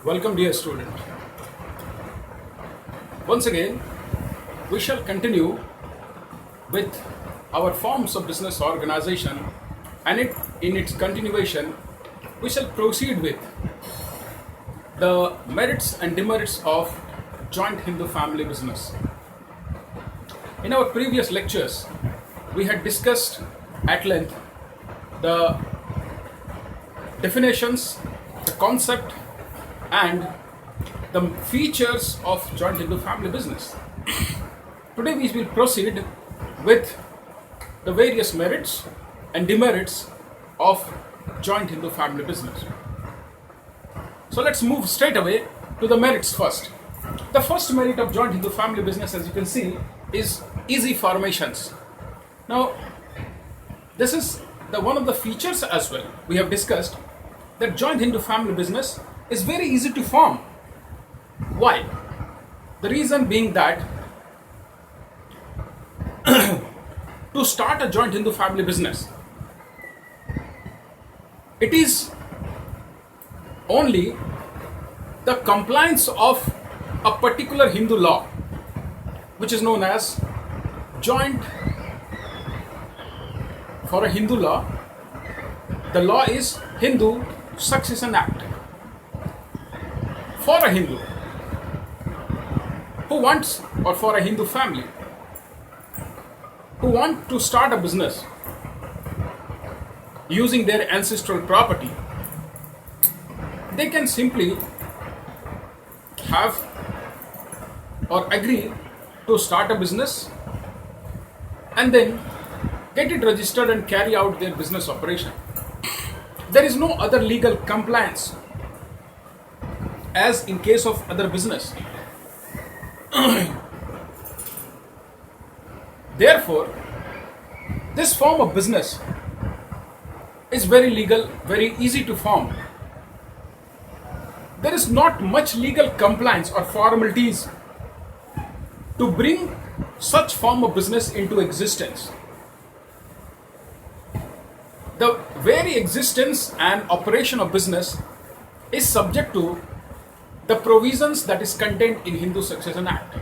Welcome, dear student. Once again, we shall continue with our forms of business organization, and in its continuation, we shall proceed with the merits and demerits of joint Hindu family business. In our previous lectures, we had discussed at length the definitions, the concept, and the features of joint Hindu family business. Today we will proceed with the various merits and demerits of joint Hindu family business. So let's move straight away to the merits first. The first merit of joint Hindu family business, as you can see, is easy formations. Now, this is one of the features as well. We have discussed that joint Hindu family business is very easy to form. Why? The reason being that to start a joint Hindu family business, it is only the compliance of a particular Hindu law, which is known as joint. For a Hindu law, the law is Hindu Succession Act. For a Hindu who wants, or for a Hindu family who want to start a business using their ancestral property, they can simply have or agree to start a business and then get it registered and carry out their business operation. There is no other legal compliance as in case of other business. Therefore, this form of business is very legal, very easy to form. There is not much legal compliance or formalities to bring such form of business into existence. The very existence and operation of business is subject to the provisions that is contained in Hindu Succession Act,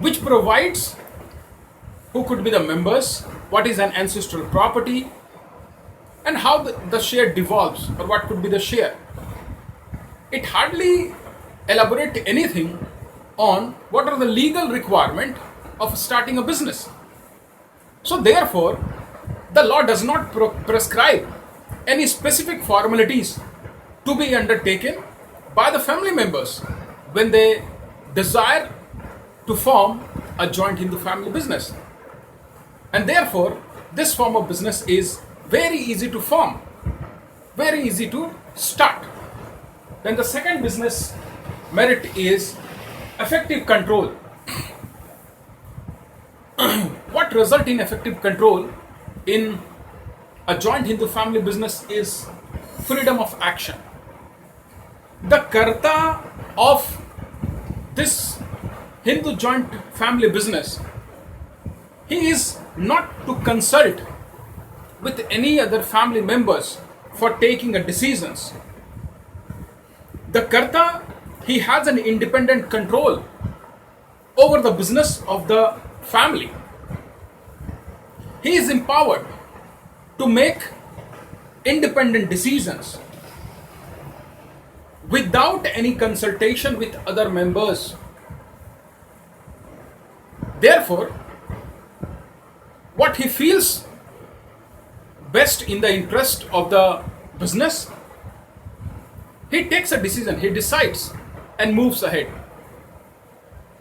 which provides who could be the members, what is an ancestral property, and how the share devolves, or what could be the share. It hardly elaborates anything on what are the legal requirement of starting a business. So therefore, the law does not prescribe any specific formalities to be undertaken by the family members when they desire to form a joint Hindu family business. And therefore, this form of business is very easy to form, very easy to start. Then the second business merit is effective control. What result in effective control in a joint Hindu family business is freedom of action. The Karta of this Hindu joint family business, he is not to consult with any other family members for taking a decisions. The Karta, he has an independent control over the business of the family. He is empowered to make independent decisions without any consultation with other members. Therefore, what he feels best in the interest of the business, he takes a decision, he decides and moves ahead.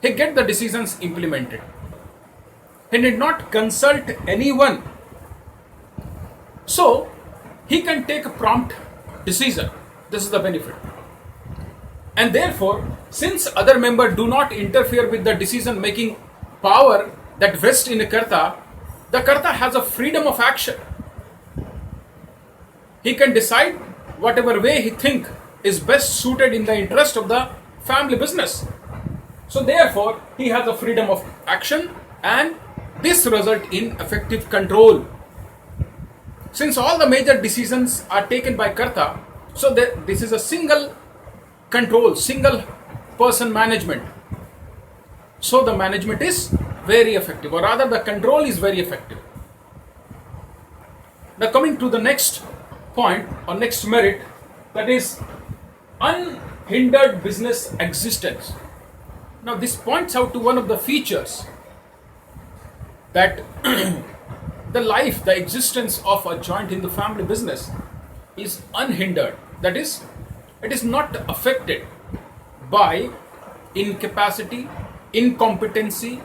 He gets the decisions implemented. He did not consult anyone. So, he can take a prompt decision. This is the benefit. And therefore, since other members do not interfere with the decision making power that vests in a Karta, the Karta has a freedom of action. He can decide whatever way he thinks is best suited in the interest of the family business. So therefore, he has a freedom of action, and this results in effective control. Since all the major decisions are taken by Karta, So this is a single control, single person management. So the management is very effective, or rather the control is very effective. Now coming to the next point or next merit, that is unhindered business existence. Now this points out to one of the features that the existence of a joint in the family business is unhindered. That is, it is not affected by incapacity, incompetency,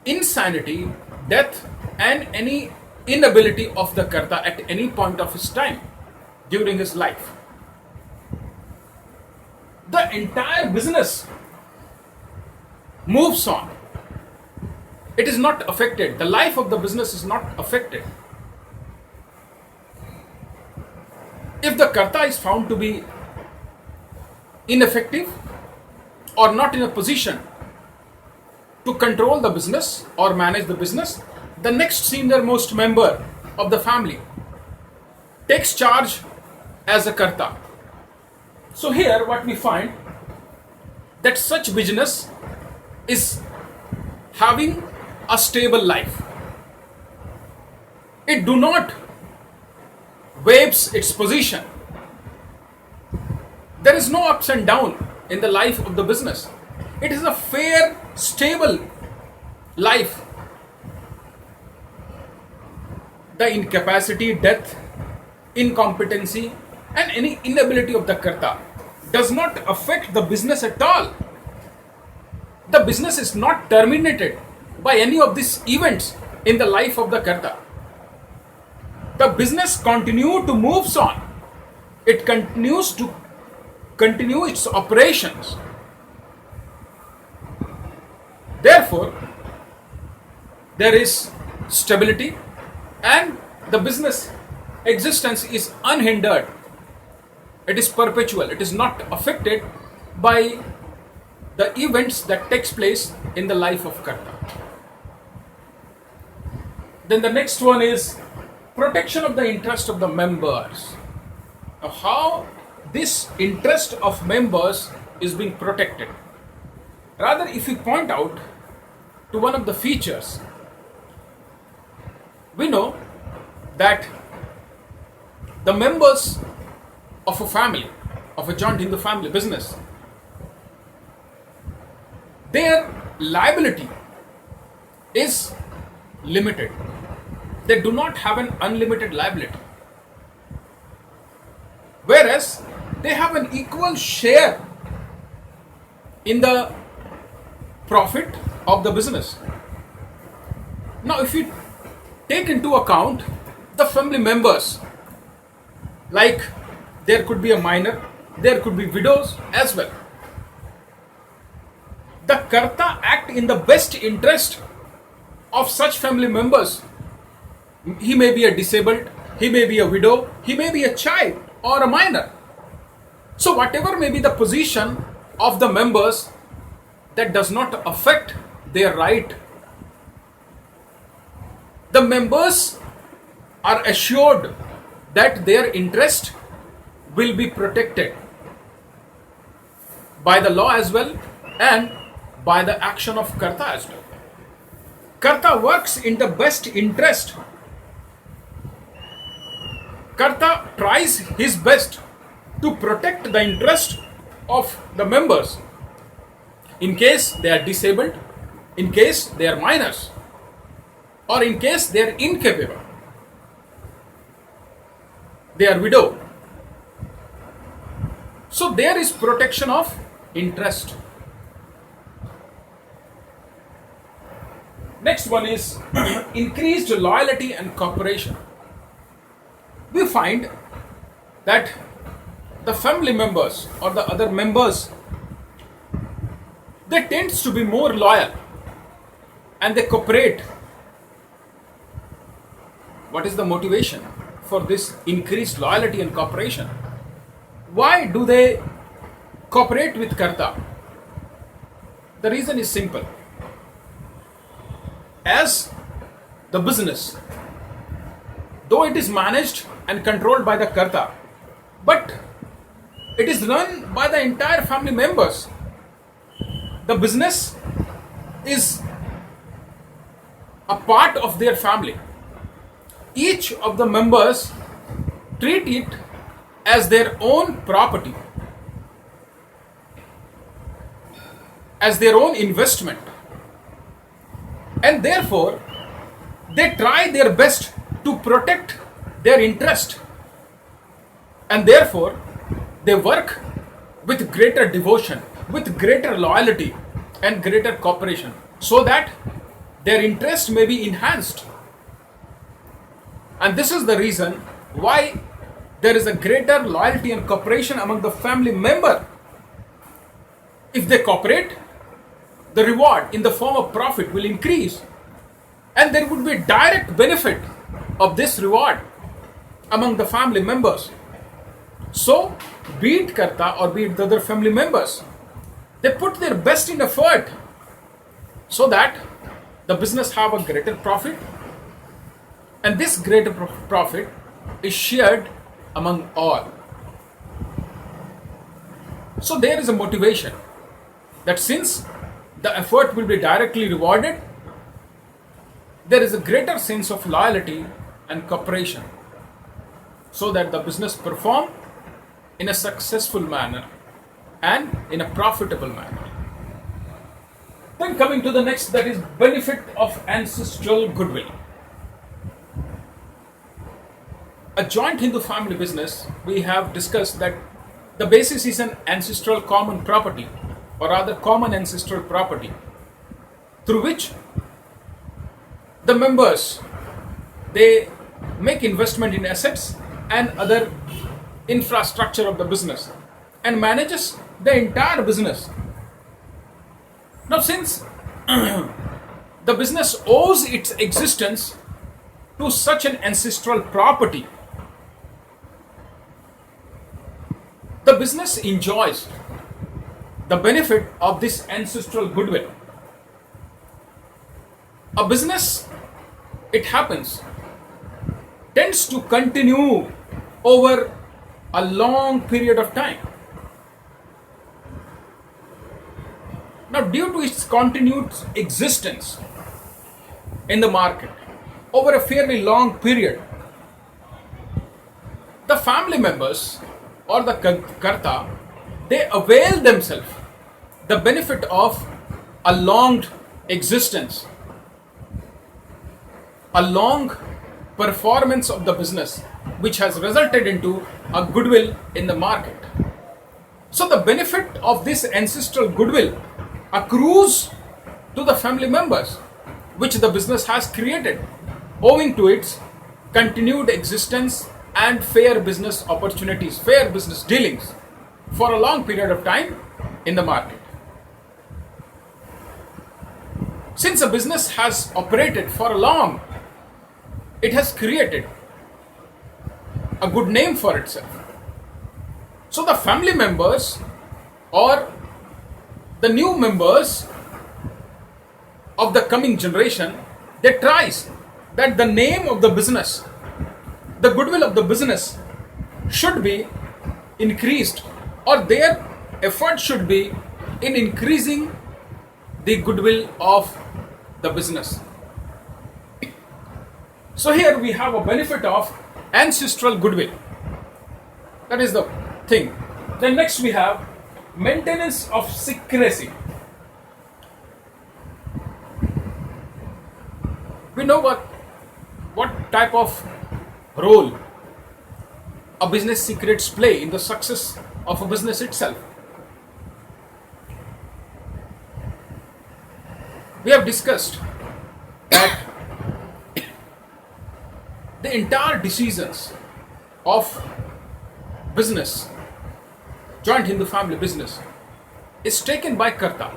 insanity, death, and any inability of the Karta at any point of his time during his life. The entire business moves on. It is not affected. The life of the business is not affected. If the Karta is found to be ineffective or not in a position to control the business or manage the business, the next senior most member of the family takes charge as a Karta. So here what we find, that such business is having a stable life. It do not waves its position. There is no ups and down in the life of the business. It is a fair, stable life. The incapacity, death, incompetency, and any inability of the Karta does not affect the business at all. The business is not terminated by any of these events in the life of the Karta. The business continues to move on. It continues to continue its operations. Therefore, there is stability and the business existence is unhindered. It is perpetual. It is not affected by the events that takes place in the life of Karta. Then the next one is protection of the interest of the members. Now, how this interest of members is being protected? Rather, if we point out to one of the features, we know that the members of a family, of a joint in the family business, their liability is limited. They do not have an unlimited liability. Whereas they have an equal share in the profit of the business. Now, if you take into account the family members, like there could be a minor, there could be widows as well. The Karta act in the best interest of such family members. He may be a disabled, he may be a widow, he may be a child or a minor. So whatever may be the position of the members, that does not affect their right. The members are assured that their interest will be protected by the law as well and by the action of Karta as well. Karta works in the best interest. Karta tries his best to protect the interest of the members in case they are disabled, in case they are minors, or in case they are incapable, they are widowed. So there is protection of interest. Next one is increased loyalty and cooperation. We find that the family members or the other members, they tend to be more loyal and they cooperate. What is the motivation for this increased loyalty and cooperation? Why do they cooperate with Karta? The reason is simple. As the business, though it is managed and controlled by the Karta, but It is run by the entire family members. The business is a part of their family. Each of the members treat it as their own property, as their own investment, and therefore they try their best to protect their interest, and therefore they work with greater devotion, with greater loyalty and greater cooperation, so that their interest may be enhanced. And this is the reason why there is a greater loyalty and cooperation among the family member. If they cooperate, the reward in the form of profit will increase, and there would be direct benefit of this reward among the family members. So, be it Karta or be it the other family members, they put their best in effort so that the business have a greater profit, and this greater profit is shared among all. So there is a motivation that since the effort will be directly rewarded, there is a greater sense of loyalty and cooperation, so that the business perform in a successful manner and in a profitable manner. Then coming to the next, that is benefit of ancestral goodwill. A joint Hindu family business, we have discussed that the basis is an ancestral common property, or rather common ancestral property, through which the members, they make investment in assets and other infrastructure of the business and manages the entire business. Now, since the business owes its existence to such an ancestral property, the business enjoys the benefit of this ancestral goodwill. A business, it happens, tends to continue over a long period of time. Now, due to its continued existence in the market over a fairly long period, the family members or the Karta, they avail themselves the benefit of a long existence, a long performance of the business, which has resulted into a goodwill in the market. So the benefit of this ancestral goodwill accrues to the family members, which the business has created owing to its continued existence and fair business opportunities, fair business dealings for a long period of time in the market. Since a business has operated for a long, it has created a good name for itself. So the family members or the new members of the coming generation, they tries that the name of the business, the goodwill of the business should be increased, or their effort should be in increasing the goodwill of the business. So here we have a benefit of ancestral goodwill. That is the thing. Then next we have maintenance of secrecy. We know what type of role a business secrets play in the success of a business itself. We have discussed that the entire decisions of business, joint Hindu family business, is taken by Karta.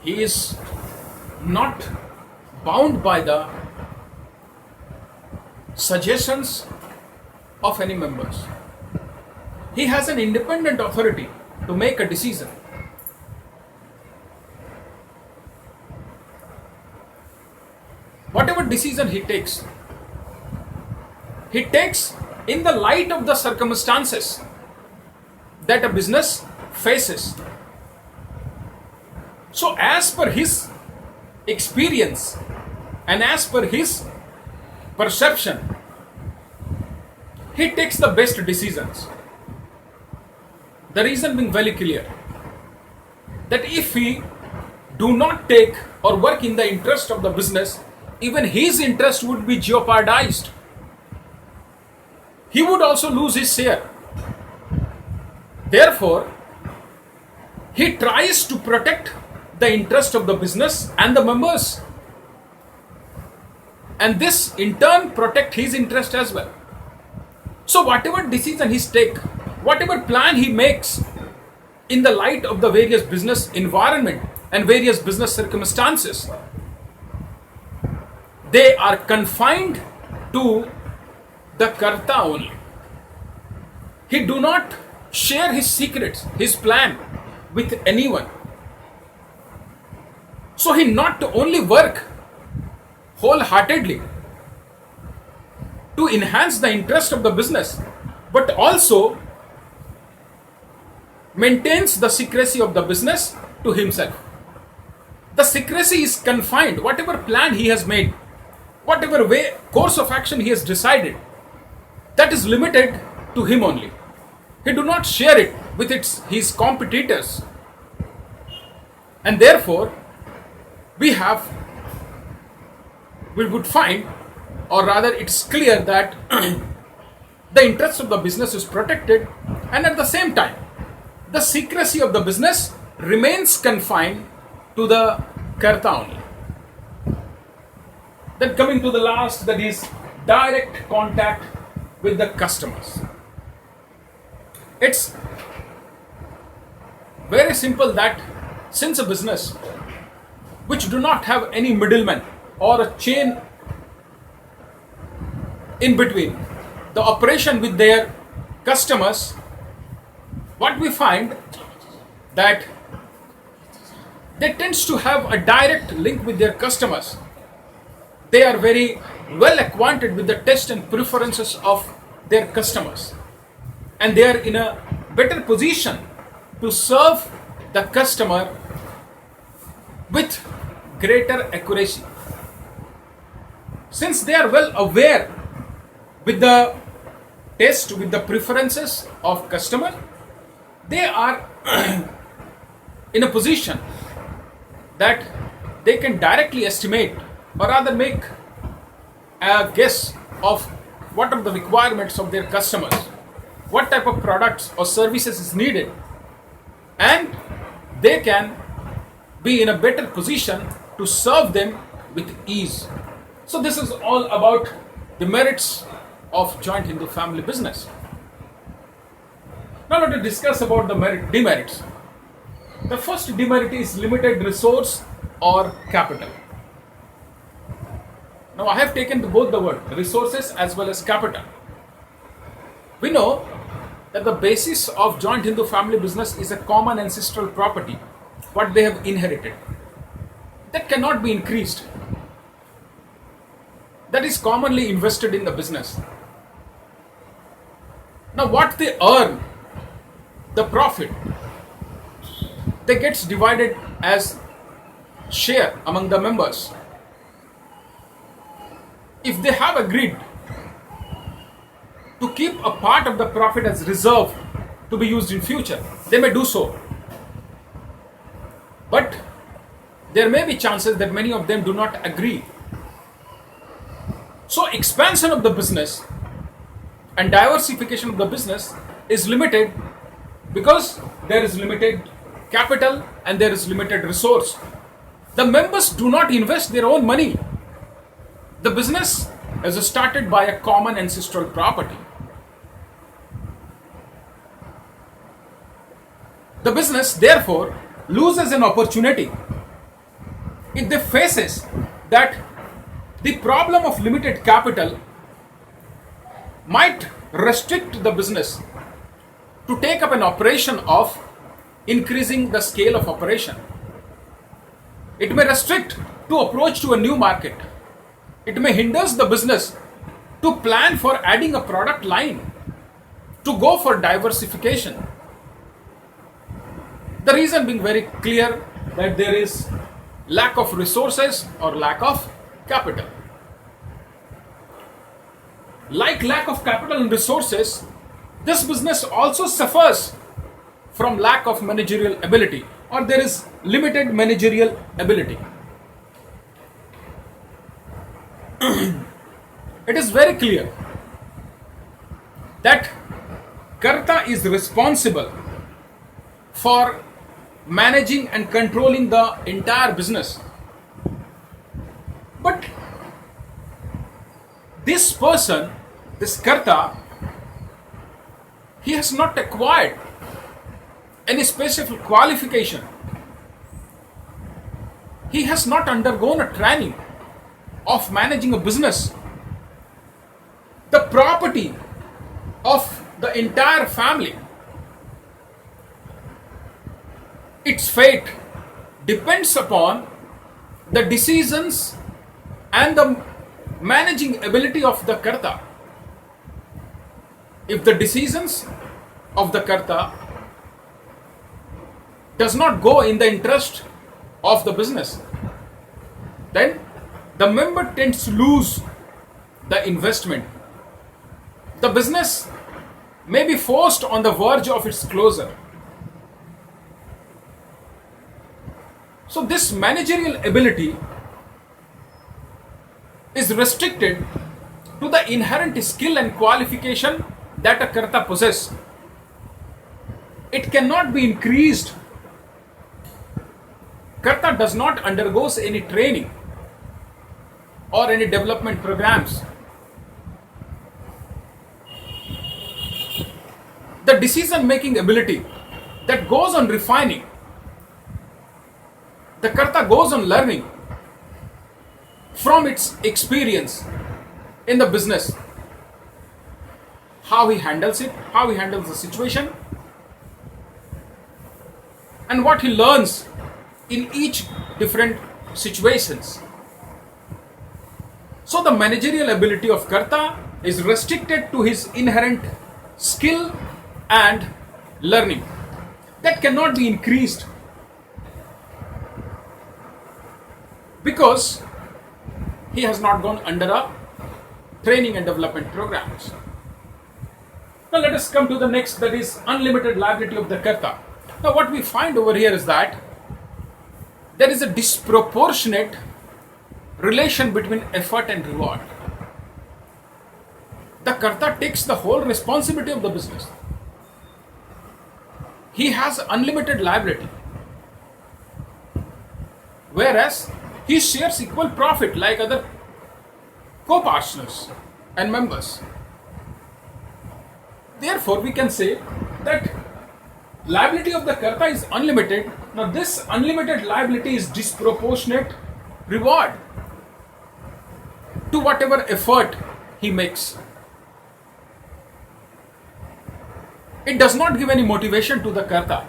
He is not bound by the suggestions of any members. He has an independent authority to make a decision. Whatever decision he takes in the light of the circumstances that a business faces. So as per his experience and as per his perception, he takes the best decisions. The reason being very clear, that if he do not take or work in the interest of the business, even his interest would be jeopardized. He would also lose his share. Therefore, he tries to protect the interest of the business and the members. And this in turn protect his interest as well. So whatever decision he takes, whatever plan he makes in the light of the various business environment and various business circumstances, they are confined to the Karta only. He do not share his secrets, his plan with anyone. So he not only work wholeheartedly to enhance the interest of the business, but also maintains the secrecy of the business to himself. The secrecy is confined. Whatever plan he has made, whatever way, course of action he has decided, that is limited to him only. He do not share it with his competitors. And therefore, we would find, or rather it's clear that the interest of the business is protected, and at the same time, the secrecy of the business remains confined to the Karta only. Then coming to the last, that is direct contact with the customers. It's very simple that since a business which do not have any middleman or a chain in between the operation with their customers, what we find that they tends to have a direct link with their customers. They are very well acquainted with the taste and preferences of their customers, and they are in a better position to serve the customer with greater accuracy. Since they are well aware with the taste, with the preferences of customer, they are in a position that they can directly estimate, or rather make a guess of what are the requirements of their customers, what type of products or services is needed, and they can be in a better position to serve them with ease. So this is all about the merits of joint Hindu family business. Now let us discuss about the demerits. The first demerit is limited resource or capital. Now I have taken both the word resources as well as capital. We know that the basis of joint Hindu family business is a common ancestral property, what they have inherited. That cannot be increased. That is commonly invested in the business. Now what they earn, the profit, they gets divided as share among the members. If they have agreed to keep a part of the profit as reserve to be used in future, they may do so. But there may be chances that many of them do not agree. So expansion of the business and diversification of the business is limited because there is limited capital and there is limited resource. The members do not invest their own money. The business is started by a common ancestral property. The business therefore loses an opportunity if they faces that the problem of limited capital might restrict the business to take up an operation of increasing the scale of operation. It may restrict to approach to a new market. It may hinders the business to plan for adding a product line, to go for diversification. The reason being very clear that there is lack of resources or lack of capital. Like lack of capital and resources, this business also suffers from lack of managerial ability, or there is limited managerial ability. It is very clear that Karta is responsible for managing and controlling the entire business. But this person, this Karta, he has not acquired any specific qualification. He has not undergone a training of managing a business. The property of the entire family, its fate depends upon the decisions and the managing ability of the Karta. If the decisions of the Karta does not go in the interest of the business, then the member tends to lose the investment. The business may be forced on the verge of its closure. So this managerial ability is restricted to the inherent skill and qualification that a Karta possesses. It cannot be increased. Karta does not undergo any training or any development programs. The decision-making ability that goes on refining, the Karta goes on learning from its experience in the business, how he handles it, how he handles the situation, and what he learns in each different situations. So the managerial ability of Karta is restricted to his inherent skill and learning that cannot be increased, because he has not gone under a training and development programs. Now let us come to the next, that is unlimited liability of the Karta. Now what we find over here is that there is a disproportionate relation between effort and reward. The Karta takes the whole responsibility of the business. He has unlimited liability, whereas he shares equal profit like other co-partners and members. Therefore, we can say that liability of the Karta is unlimited. Now, this unlimited liability is disproportionate reward to whatever effort he makes. It does not give any motivation to the Karta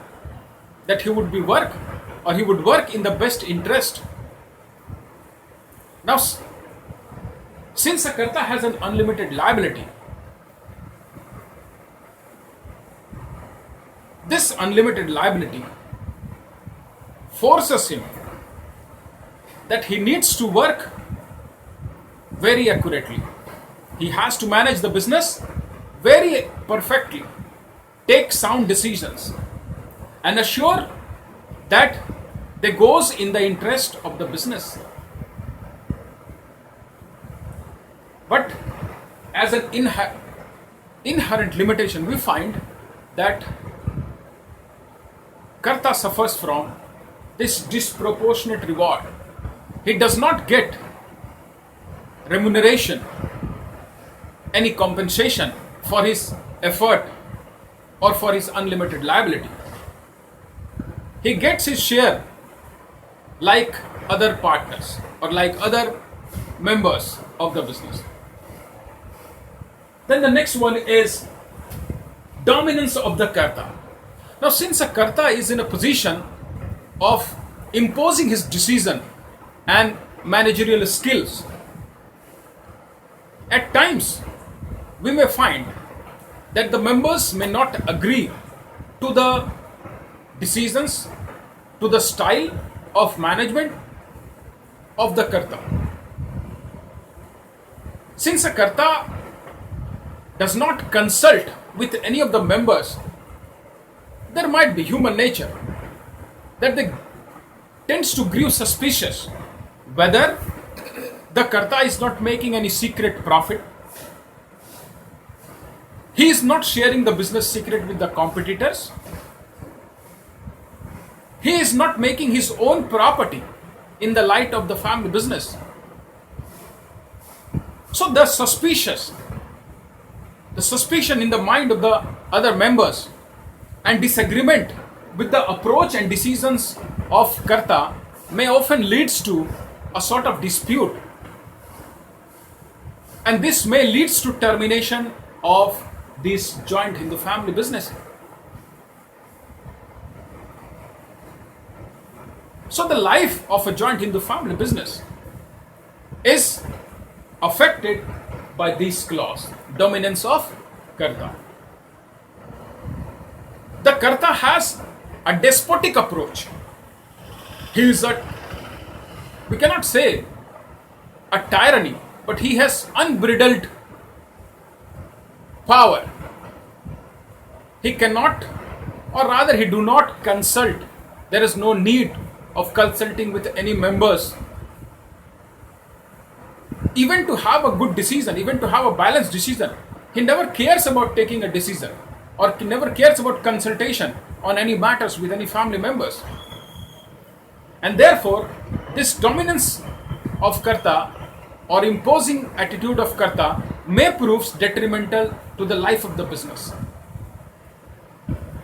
that he would work in the best interest. Now, since a Karta has an unlimited liability, this unlimited liability forces him that he needs to work very accurately. He has to manage the business very perfectly, take sound decisions, and assure that they goes in the interest of the business. But as an inherent limitation, we find that Karta suffers from this disproportionate reward. He does not get remuneration, any compensation for his effort or for his unlimited liability. He gets his share like other partners or like other members of the business. Then the next one is dominance of the Karta. Now, since a Karta is in a position of imposing his decision and managerial skills, at times we may find that the members may not agree to the decisions to the style of management of the Karta. Since a Karta does not consult with any of the members, there might be human nature that they tends to grow suspicious whether the Karta is not making any secret profit. He is not sharing the business secret with the competitors. He is not making his own property in the light of the family business. So the suspicion in the mind of the other members and disagreement with the approach and decisions of Karta may often leads to a sort of dispute, and this may leads to termination of this joint Hindu family business. So the life of a joint Hindu family business is affected by this clause, dominance of Karta. The Karta has a despotic approach. He is we cannot say a tyranny, but he has unbridled power. He cannot, or rather he do not consult. There is no need of consulting with any members. Even to have a good decision, even to have a balanced decision, he never cares about taking a decision, or he never cares about consultation on any matters with any family members. And therefore, this dominance of Karta or imposing attitude of Karta may prove detrimental to the life of the business.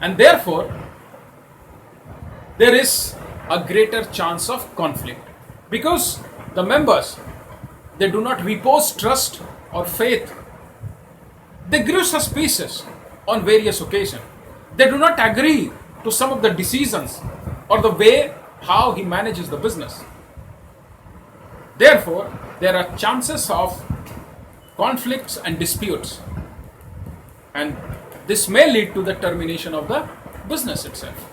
And therefore, there is a greater chance of conflict because the members, they do not repose trust or faith. They grew suspicious on various occasions. They do not agree to some of the decisions or the way how he manages the business. Therefore, there are chances of conflicts and disputes, and this may lead to the termination of the business itself.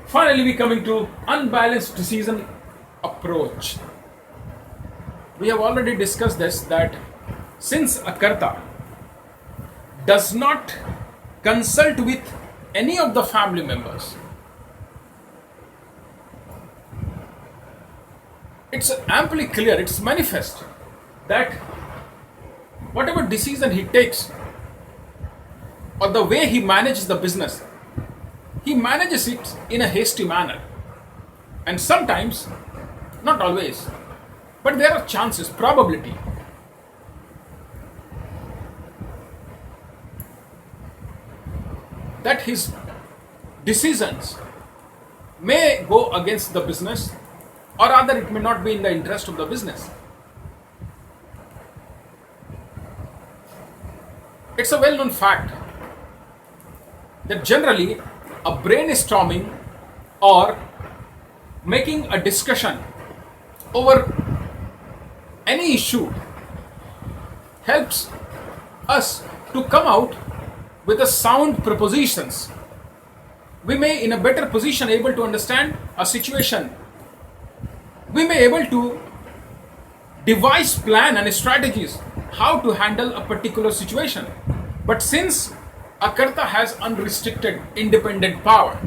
Finally, we coming to unbalanced decision approach. We have already discussed this, that since a Karta does not consult with any of the family members, it's amply clear, it's manifest that whatever decision he takes or the way he manages the business, he manages it in a hasty manner. And sometimes, not always, but there are chances, probability that his decisions may go against the business, or rather it may not be in the interest of the business. It's a well-known fact that generally a brainstorming or making a discussion over any issue helps us to come out with a sound propositions. We may in a better position able to understand a situation. We may able to devise plan and strategies how to handle a particular situation. But since a Karta has unrestricted independent power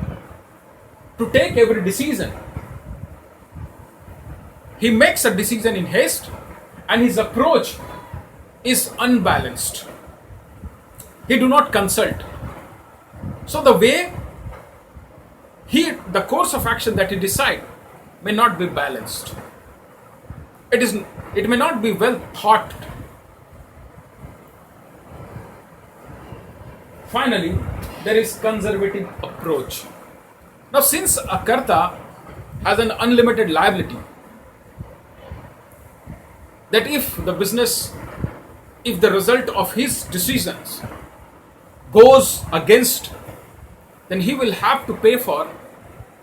to take every decision, he makes a decision in haste and his approach is unbalanced. He do not consult. So the way the course of action that he decide may not be balanced. It may not be well thought. Finally, there is conservative approach. Now, since a Karta has an unlimited liability, that if the result of his decisions goes against, then he will have to pay for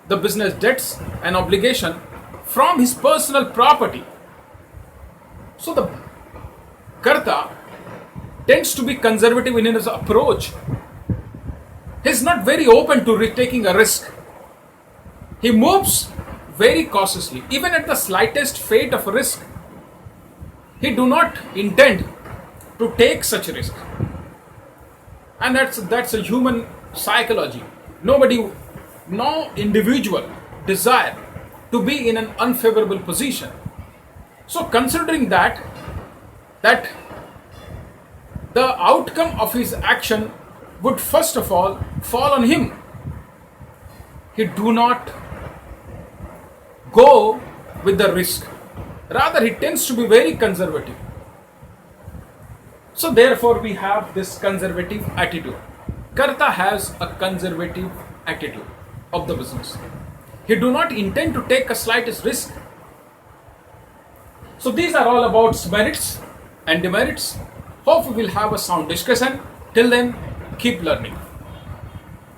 the business debts and obligation from his personal property. So the Karta tends to be conservative in his approach. He's not very open to taking a risk. He moves very cautiously. Even at the slightest fate of a risk, he do not intend to take such a risk. And that's a human psychology. No individual desire to be in an unfavorable position. So considering that the outcome of his action would first of all fall on him, he do not go with the risk. Rather, he tends to be very conservative. So therefore we have this conservative attitude. Karta has a conservative attitude of the business. He do not intend to take a slightest risk. So these are all about merits and demerits. Hope we will have a sound discussion. Till then, keep learning.